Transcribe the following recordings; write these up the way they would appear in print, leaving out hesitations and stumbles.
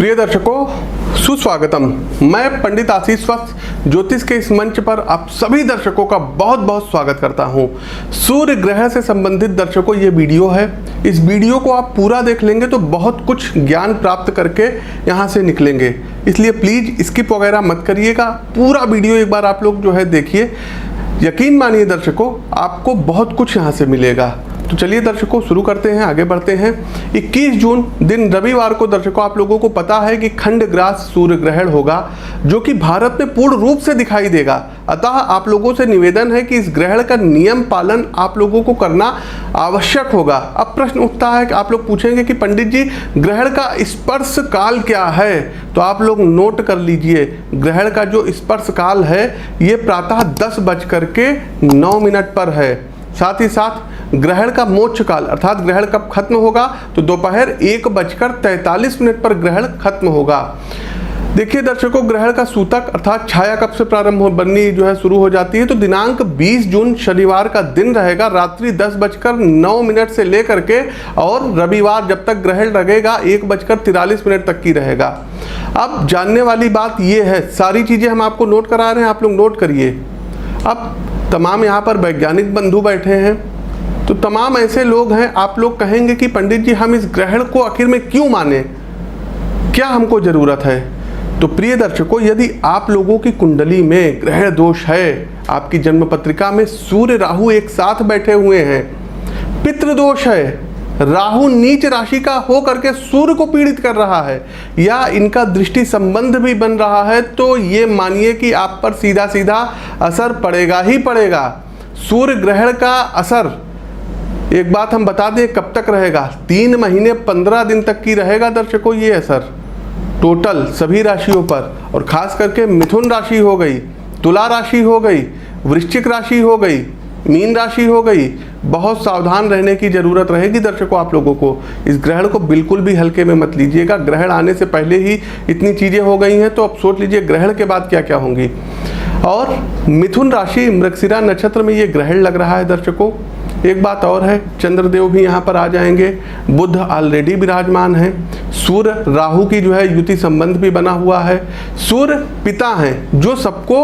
प्रिय दर्शकों, सुस्वागतम। मैं पंडित आशीष वत्स ज्योतिष के इस मंच पर आप सभी दर्शकों का बहुत बहुत स्वागत करता हूं। सूर्य ग्रह से संबंधित दर्शकों ये वीडियो है। इस वीडियो को आप पूरा देख लेंगे तो बहुत कुछ ज्ञान प्राप्त करके यहाँ से निकलेंगे, इसलिए प्लीज़ स्किप वगैरह मत करिएगा। पूरा वीडियो एक बार आप लोग जो है देखिए। यकीन मानिए दर्शकों, आपको बहुत कुछ यहाँ से मिलेगा। तो चलिए दर्शकों शुरू करते हैं, आगे बढ़ते हैं। 21 जून दिन रविवार को दर्शकों आप लोगों को पता है कि खंडग्रास सूर्य ग्रहण होगा, जो कि भारत में पूर्ण रूप से दिखाई देगा। अतः आप लोगों से निवेदन है कि इस ग्रहण का नियम पालन आप लोगों को करना आवश्यक होगा। अब प्रश्न उठता है कि आप लोग पूछेंगे कि पंडित जी ग्रहण का स्पर्श काल क्या है, तो आप लोग नोट कर लीजिए। ग्रहण का जो स्पर्श काल है ये प्रातः 10:09 पर है। साथ ही साथ ग्रहण का मोक्ष काल अर्थात ग्रहण कब खत्म होगा, तो दोपहर 1:43 पर ग्रहण खत्म होगा। देखिए दर्शकों, ग्रहण का सूतक अर्थात छाया कब से प्रारंभ बननी जो है शुरू हो जाती है, तो दिनांक 20 जून शनिवार का दिन रहेगा, रात्रि 10:09 से लेकर के और रविवार जब तक ग्रहण लगेगा 1:43 तक की रहेगा। अब जानने वाली बात यह है, सारी चीजें हम आपको नोट करा रहे हैं, आप लोग नोट करिए। अब तमाम यहाँ पर वैज्ञानिक बंधु बैठे हैं, तो तमाम ऐसे लोग हैं, आप लोग कहेंगे कि पंडित जी हम इस ग्रहण को आखिर में क्यों माने, क्या हमको जरूरत है। तो प्रिय दर्शकों, यदि आप लोगों की कुंडली में ग्रहण दोष है, आपकी जन्म पत्रिका में सूर्य राहु एक साथ बैठे हुए हैं, पितृदोष है, राहु नीच राशि का हो करके सूर्य को पीड़ित कर रहा है, या इनका दृष्टि संबंध भी बन रहा है, तो ये मानिए कि आप पर सीधा सीधा असर पड़ेगा ही पड़ेगा। सूर्य ग्रहण का असर एक बात हम बता दें कब तक रहेगा, 3 महीने 15 दिन तक की रहेगा दर्शकों ये असर टोटल सभी राशियों पर। और खास करके मिथुन राशि हो गई, तुला राशि हो गई, वृश्चिक राशि हो गई, मीन राशि हो गई। बहुत सावधान रहने की जरूरत रहेगी दर्शकों आप लोगों को। इस ग्रहण को बिल्कुल भी हल्के में मत लीजिएगा। ग्रहण आने से पहले ही इतनी चीजें हो गई हैं, तो अब सोच लीजिए ग्रहण के बाद क्या क्या होंगी। और मिथुन राशि मृगशिरा नक्षत्र में ये ग्रहण लग रहा है दर्शकों। एक बात और है, चंद्रदेव भी यहाँ पर आ जाएंगे, बुध ऑलरेडी विराजमान है, सूर्य राहु की जो है युति संबंध भी बना हुआ है। सूर्य पिता हैं जो सबको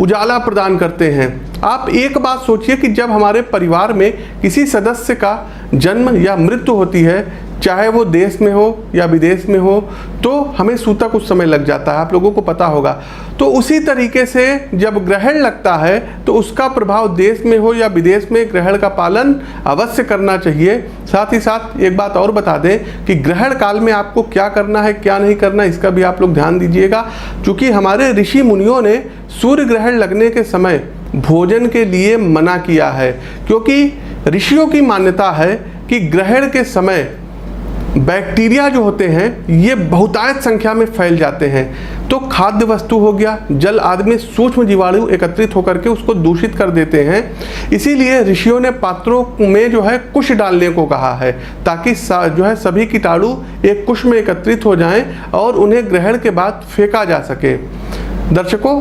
उजाला प्रदान करते हैं। आप एक बात सोचिए कि जब हमारे परिवार में किसी सदस्य का जन्म या मृत्यु होती है, चाहे वो देश में हो या विदेश में हो, तो हमें सूतक उस समय लग जाता है, आप लोगों को पता होगा। तो उसी तरीके से जब ग्रहण लगता है तो उसका प्रभाव देश में हो या विदेश में ग्रहण का पालन अवश्य करना चाहिए। साथ ही साथ एक बात और बता दें कि ग्रहण काल में आपको क्या करना है क्या नहीं करना, इसका भी आप लोग ध्यान दीजिएगा। क्योंकि हमारे ऋषि मुनियों ने सूर्य ग्रहण लगने के समय भोजन के लिए मना किया है, क्योंकि ऋषियों की मान्यता है कि ग्रहण के समय बैक्टीरिया जो होते हैं ये बहुतायत संख्या में फैल जाते हैं। तो खाद्य वस्तु हो गया, जल आदि में सूक्ष्म जीवाणु एकत्रित होकर के उसको दूषित कर देते हैं। इसीलिए ऋषियों ने पात्रों में जो है कुश डालने को कहा है, ताकि जो है सभी कीटाणु एक कुश में एकत्रित हो जाएं और उन्हें ग्रहण के बाद फेंका जा सके। दर्शकों,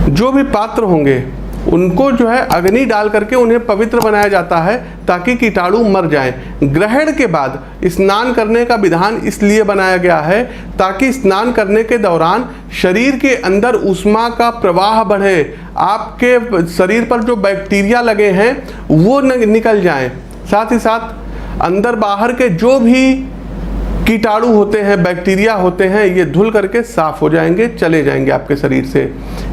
जो भी पात्र होंगे उनको जो है अग्नि डाल करके उन्हें पवित्र बनाया जाता है, ताकि कीटाणु मर जाएं। ग्रहण के बाद स्नान करने का विधान इसलिए बनाया गया है ताकि स्नान करने के दौरान शरीर के अंदर ऊष्मा का प्रवाह बढ़े, आपके शरीर पर जो बैक्टीरिया लगे हैं वो निकल जाएं। साथ ही साथ अंदर बाहर के जो भी कीटाणु होते हैं, बैक्टीरिया होते हैं, ये धुल करके साफ हो जाएंगे, चले जाएंगे आपके शरीर से।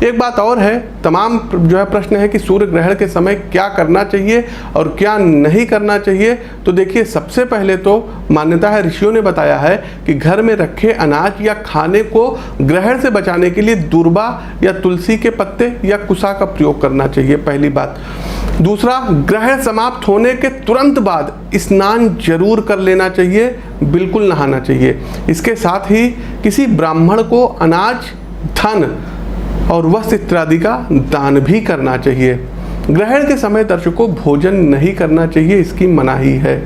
एक बात और है, तमाम जो है प्रश्न है कि सूर्य ग्रहण के समय क्या करना चाहिए और क्या नहीं करना चाहिए। तो देखिए, सबसे पहले तो मान्यता है, ऋषियों ने बताया है कि घर में रखे अनाज या खाने को ग्रहण से बचाने के लिए दूर्वा या तुलसी के पत्ते या कुसा का प्रयोग करना चाहिए, पहली बात। दूसरा, ग्रहण समाप्त होने के तुरंत बाद स्नान जरूर कर लेना चाहिए, बिल्कुल नहाना चाहिए। इसके साथ ही किसी ब्राह्मण को अनाज, धन और वस्त्र इत्यादि का दान भी करना चाहिए। ग्रहण के समय दर्शकों भोजन नहीं करना चाहिए, इसकी मनाही है।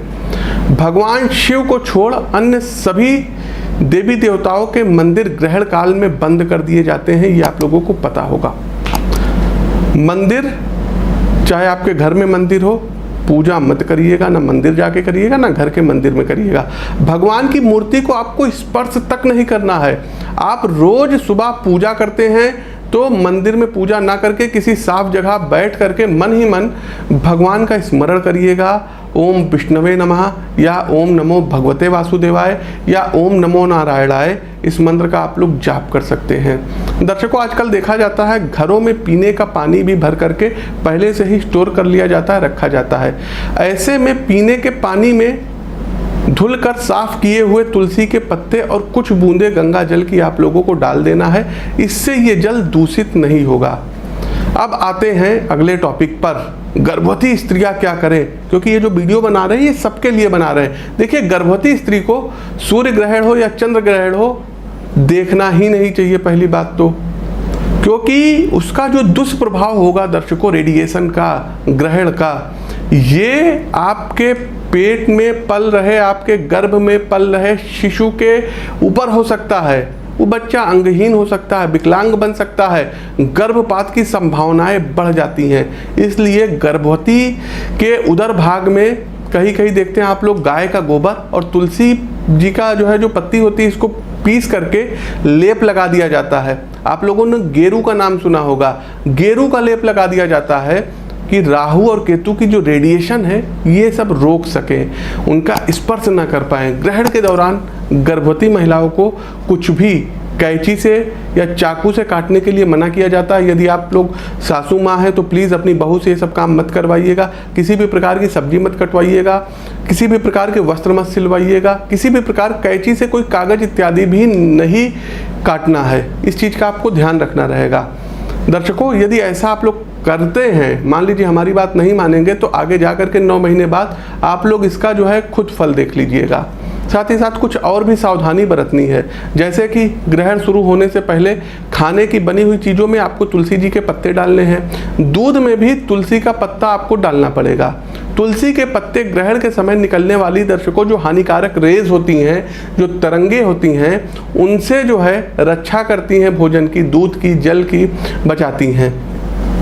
भगवान शिव को छोड़ अन्य सभी देवी देवताओं के मंदिर ग्रहण काल में बंद कर दिए जाते हैं, ये आप लोगों को पता होगा। मंदिर, चाहे आपके घर में मंदिर हो पूजा मत करिएगा, ना मंदिर जाके करिएगा, ना घर के मंदिर में करिएगा। भगवान की मूर्ति को आपको स्पर्श तक नहीं करना है। आप रोज सुबह पूजा करते हैं तो मंदिर में पूजा ना करके किसी साफ जगह बैठ करके मन ही मन भगवान का स्मरण करिएगा। ओम विष्णवे नमः या ओम नमो भगवते वासुदेवाय या ओम नमो नारायणाय, इस मंत्र का आप लोग जाप कर सकते हैं। दर्शकों, आजकल देखा जाता है घरों में पीने का पानी भी भर करके पहले से ही स्टोर कर लिया जाता है, रखा जाता है। ऐसे में पीने के पानी में धुलकर साफ किए हुए तुलसी के पत्ते और कुछ बूंदे गंगा जल की आप लोगों को डाल देना है। इससे ये जल दूषित नहीं होगा। अब आते हैं अगले टॉपिक पर, गर्भवती स्त्रियां क्या करें, क्योंकि ये जो वीडियो बना रहे हैं ये सबके लिए बना रहे हैं। देखिए, गर्भवती स्त्री को सूर्य ग्रहण हो या चंद्र ग्रहण हो देखना ही नहीं चाहिए पहली बात तो, क्योंकि उसका जो दुष्प्रभाव होगा दर्शकों रेडिएशन का, ग्रहण का, ये आपके पेट में पल रहे, आपके गर्भ में पल रहे शिशु के ऊपर हो सकता है। वो बच्चा अंगहीन हो सकता है, विकलांग बन सकता है, गर्भपात की संभावनाएं बढ़ जाती हैं। इसलिए गर्भवती के उदर भाग में कहीं कहीं देखते हैं आप लोग गाय का गोबर और तुलसी जी का जो पत्ती होती है इसको पीस करके लेप लगा दिया जाता है। आप लोगों ने गेरू का नाम सुना होगा, गेरू का लेप लगा दिया जाता है कि राहु और केतु की जो रेडिएशन है ये सब रोक सके, उनका स्पर्श ना कर पाए। ग्रहण के दौरान गर्भवती महिलाओं को कुछ भी कैंची से या चाकू से काटने के लिए मना किया जाता है। यदि आप लोग सासू माँ हैं तो प्लीज़ अपनी बहू से ये सब काम मत करवाइएगा। किसी भी प्रकार की सब्जी मत कटवाइएगा, किसी भी प्रकार के वस्त्र मत सिलवाइएगा, किसी भी प्रकार कैंची से कोई कागज इत्यादि भी नहीं काटना है। इस चीज़ का आपको ध्यान रखना रहेगा। दर्शकों, यदि ऐसा आप लोग करते हैं, मान लीजिए हमारी बात नहीं मानेंगे, तो आगे जा कर के 9 महीने बाद आप लोग इसका खुद फल देख लीजिएगा। साथ ही साथ कुछ और भी सावधानी बरतनी है, जैसे कि ग्रहण शुरू होने से पहले खाने की बनी हुई चीज़ों में आपको तुलसी जी के पत्ते डालने हैं। दूध में भी तुलसी का पत्ता आपको डालना पड़ेगा। तुलसी के पत्ते ग्रहण के समय निकलने वाली दर्शकों जो हानिकारक रेज होती हैं, जो तरंगे होती हैं, उनसे रक्षा करती हैं, भोजन की, दूध की, जल की बचाती हैं।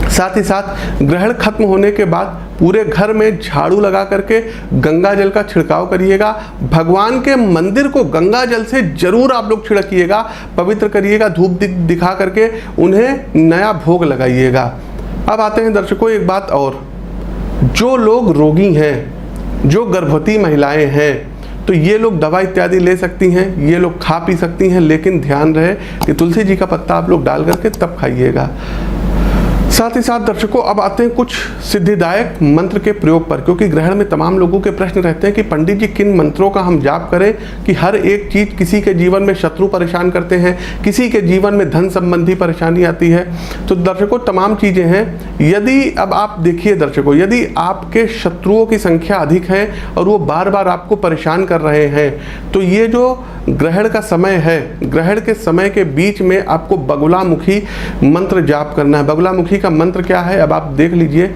साथ ही साथ ग्रहण खत्म होने के बाद पूरे घर में झाड़ू लगा करके गंगा जल का छिड़काव करिएगा। भगवान के मंदिर को गंगा जल से जरूर आप लोग छिड़किएगा, पवित्र करिएगा, धूप दिखा करके उन्हें नया भोग लगाइएगा। अब आते हैं दर्शकों एक बात और, जो लोग रोगी हैं, जो गर्भवती महिलाएं हैं, तो ये लोग दवा इत्यादि ले सकती हैं, ये लोग खा पी सकती हैं, लेकिन ध्यान रहे कि तुलसी जी का पत्ता आप लोग डाल करके तब खाइएगा। साथ ही साथ दर्शकों अब आते हैं कुछ सिद्धिदायक मंत्र के प्रयोग पर, क्योंकि ग्रहण में तमाम लोगों के प्रश्न रहते हैं कि पंडित जी किन मंत्रों का हम जाप करें कि हर एक चीज़, किसी के जीवन में शत्रु परेशान करते हैं, किसी के जीवन में धन संबंधी परेशानी आती है। तो दर्शकों तमाम चीज़ें हैं। यदि अब आप देखिए दर्शकों, यदि आपके शत्रुओं की संख्या अधिक है और वो बार बार आपको परेशान कर रहे हैं, तो ये जो ग्रहण का समय है, ग्रहण के समय के बीच में आपको बगुलामुखी मंत्र जाप करना है। बगुलामुखी का मंत्र क्या है अब आप देख लीजिए।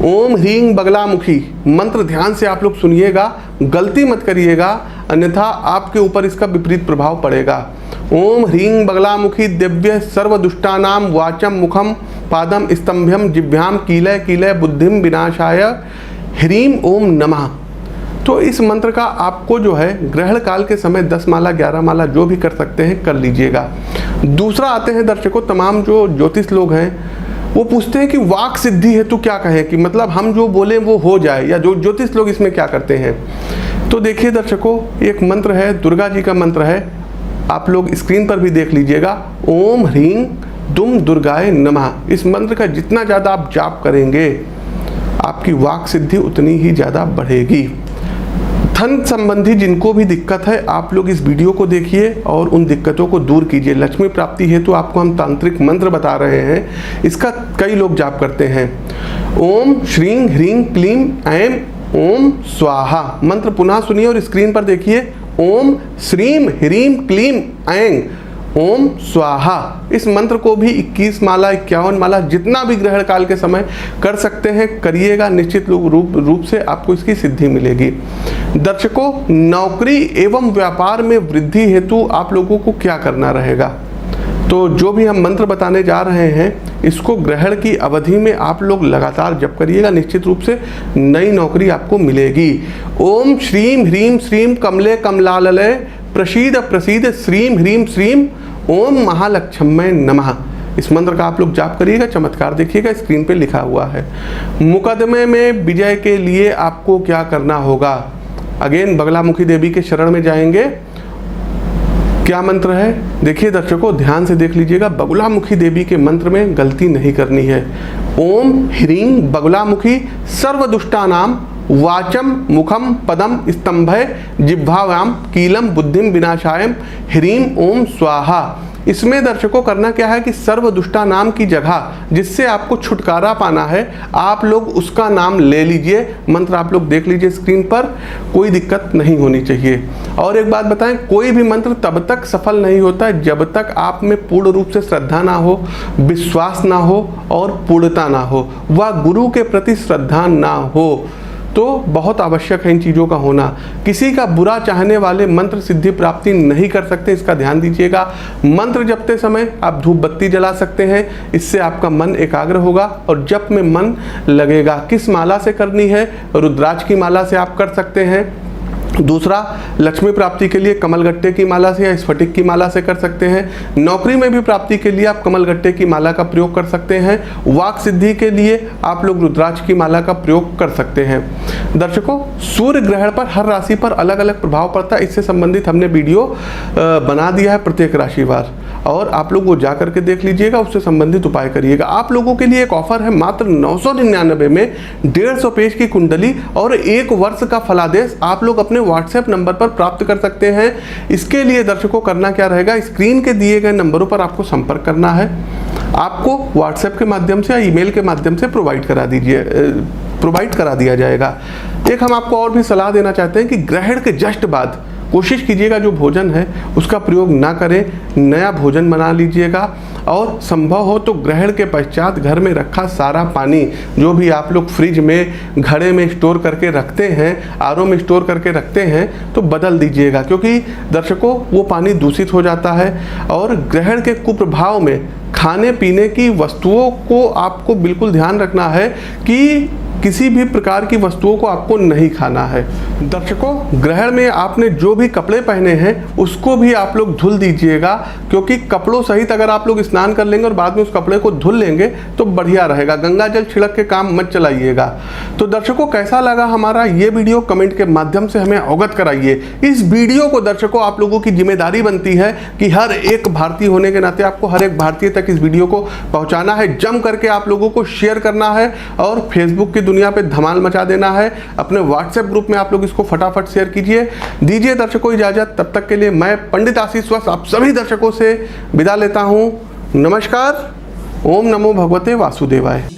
ओम ह्रीं बगलामुखी मंत्र ध्यान से आप लोग सुनिएगा, गलती मत करिएगा, अन्यथा आपके ऊपर इसका विपरीत प्रभाव पड़ेगा। ओम ह्रीं बगलामुखी दिव्य सर्वदुष्टानाम वाचम मुखम पादम स्तंभ्यम जिह्वाम कीलय कीलय बुद्धिम विनाशाय ह्रीं ओम नमः। तो इस मंत्र का आपको ग्रहण काल के समय 10 माला 11 माला जो भी कर सकते हैं कर लीजिएगा। दूसरा आते हैं दर्शकों, तमाम जो ज्योतिष लोग हैं वो पूछते हैं कि वाक सिद्धि हेतु क्या कहें, कि मतलब हम जो बोले वो हो जाए, या जो ज्योतिष लोग इसमें क्या करते हैं। तो देखिए दर्शकों, एक मंत्र है, दुर्गा जी का मंत्र है, आप लोग स्क्रीन पर भी देख लीजिएगा। ओम ह्रीं दुम दुर्गाय नमः। इस मंत्र का जितना ज़्यादा आप जाप करेंगे आपकी वाक सिद्धि उतनी ही ज़्यादा बढ़ेगी। धन संबंधी जिनको भी दिक्कत है आप लोग इस वीडियो को देखिए और उन दिक्कतों को दूर कीजिए। लक्ष्मी प्राप्ति हेतु आपको हम तांत्रिक मंत्र बता रहे हैं, इसका कई लोग जाप करते हैं। ओम श्रीं ह्रीं क्लीं ऐं ओम स्वाहा मंत्र पुनः सुनिए और स्क्रीन पर देखिए। ओम श्रीं ह्रीं क्लीं ऐं ओम स्वाहा। इस मंत्र को भी 21 माला 51 माला जितना भी ग्रहण काल के समय कर सकते हैं करिएगा, निश्चित रूप से आपको इसकी सिद्धि मिलेगी। दर्शकों, नौकरी एवं व्यापार में वृद्धि हेतु आप लोगों को क्या करना रहेगा, तो जो भी हम मंत्र बताने जा रहे हैं इसको ग्रहण की अवधि में आप लोग लगातार जप करिएगा, निश्चित रूप से नई नौकरी आपको मिलेगी। ओम श्रीम ह्रीम श्रीम कमले कमलालय प्रसीद प्रसीद श्रीम ह्रीम श्रीम ओम महालक्ष्म्यै नमः। इस मंत्र का आप लोग जाप करिएगा, चमत्कार देखिएगा, स्क्रीन पे लिखा हुआ है। मुकदमे में विजय के लिए आपको क्या करना होगा? अगेन बगलामुखी देवी के शरण में जाएंगे। क्या मंत्र है देखिए दर्शकों, ध्यान से देख लीजिएगा। बगलामुखी देवी के मंत्र में गलती नहीं करनी है। ओम ह्रीं बगलामुखी सर्वदुष्टानाम वाचम मुखम पदम स्तंभय जिह्वायाम कीलम बुद्धिम विनाशायम ह्रीं ओम स्वाहा। इसमें दर्शकों करना क्या है कि सर्व दुष्टा नाम की जगह जिससे आपको छुटकारा पाना है, आप लोग उसका नाम ले लीजिए। मंत्र आप लोग देख लीजिए स्क्रीन पर, कोई दिक्कत नहीं होनी चाहिए। और एक बात बताएं, कोई भी मंत्र तब तक सफल नहीं होता है जब तक आप में पूर्ण रूप से श्रद्धा ना हो, विश्वास ना हो और पूर्णता ना हो, वह गुरु के प्रति श्रद्धा ना हो। तो बहुत आवश्यक है इन चीज़ों का होना। किसी का बुरा चाहने वाले मंत्र सिद्धि प्राप्ति नहीं कर सकते, इसका ध्यान दीजिएगा। मंत्र जपते समय आप धूप बत्ती जला सकते हैं, इससे आपका मन एकाग्र होगा और जप में मन लगेगा। किस माला से करनी है? रुद्राक्ष की माला से आप कर सकते हैं। दूसरा, लक्ष्मी प्राप्ति के लिए कमलगट्टे की माला से या स्फटिक की माला से कर सकते हैं। नौकरी में भी प्राप्ति के लिए आप कमलगट्टे की माला का प्रयोग कर सकते हैं। वाक सिद्धि के लिए आप लोग रुद्राक्ष की माला का प्रयोग कर सकते हैं। दर्शकों, सूर्य ग्रहण पर हर राशि पर अलग अलग प्रभाव पड़ता है, इससे संबंधित हमने वीडियो बना दिया है प्रत्येक राशिवार, और आप लोग वो जा करके देख लीजिएगा, उससे संबंधित उपाय करिएगा। आप लोगों के लिए एक ऑफर है, मात्र 999 में 150 पेज की कुंडली और 1 वर्ष का फलादेश आप लोग अपने व्हाट्सएप नंबर पर प्राप्त कर सकते हैं। इसके लिए दर्शकों करना क्या रहेगा, स्क्रीन के दिए गए नंबरों पर आपको संपर्क करना है। आपको व्हाट्सएप के माध्यम से या ईमेल के माध्यम से प्रोवाइड करा दिया जाएगा। एक हम आपको और भी सलाह देना चाहते हैं कि ग्रहण के जस्ट बाद कोशिश कीजिएगा जो भोजन है उसका प्रयोग ना करें, नया भोजन बना लीजिएगा। और संभव हो तो ग्रहण के पश्चात घर में रखा सारा पानी जो भी आप लोग फ्रिज में, घड़े में स्टोर करके रखते हैं, आरओ में स्टोर करके रखते हैं, तो बदल दीजिएगा, क्योंकि दर्शकों वो पानी दूषित हो जाता है। और ग्रहण के कुप्रभाव में खाने पीने की वस्तुओं को आपको बिल्कुल ध्यान रखना है कि किसी भी प्रकार की वस्तुओं को आपको नहीं खाना है। दर्शकों, ग्रहण में आपने जो भी कपड़े पहने हैं उसको भी आप लोग धुल दीजिएगा, क्योंकि कपड़ों सहित अगर आप लोग स्नान कर लेंगे और बाद में उस कपड़े को धुल लेंगे तो बढ़िया रहेगा। गंगा जल छिड़क के काम मत चलाइएगा। तो दर्शकों, कैसा लगा हमारा ये वीडियो कमेंट के माध्यम से हमें अवगत कराइए। इस वीडियो को दर्शकों आप लोगों की जिम्मेदारी बनती है कि हर एक भारतीय होने के नाते आपको हर एक भारतीय तक इस वीडियो को पहुंचाना है, जम करके आप लोगों को शेयर करना है और फेसबुक की दुनिया पे धमाल मचा देना है। अपने व्हाट्सएप ग्रुप में आप लोग इसको फटाफट शेयर कीजिए। दीजिए दर्शकों इजाजत, तब तक के लिए मैं पंडित आशीष वत्स आप सभी दर्शकों से विदा लेता हूं। नमस्कार। ओम नमो भगवते वासुदेवाय।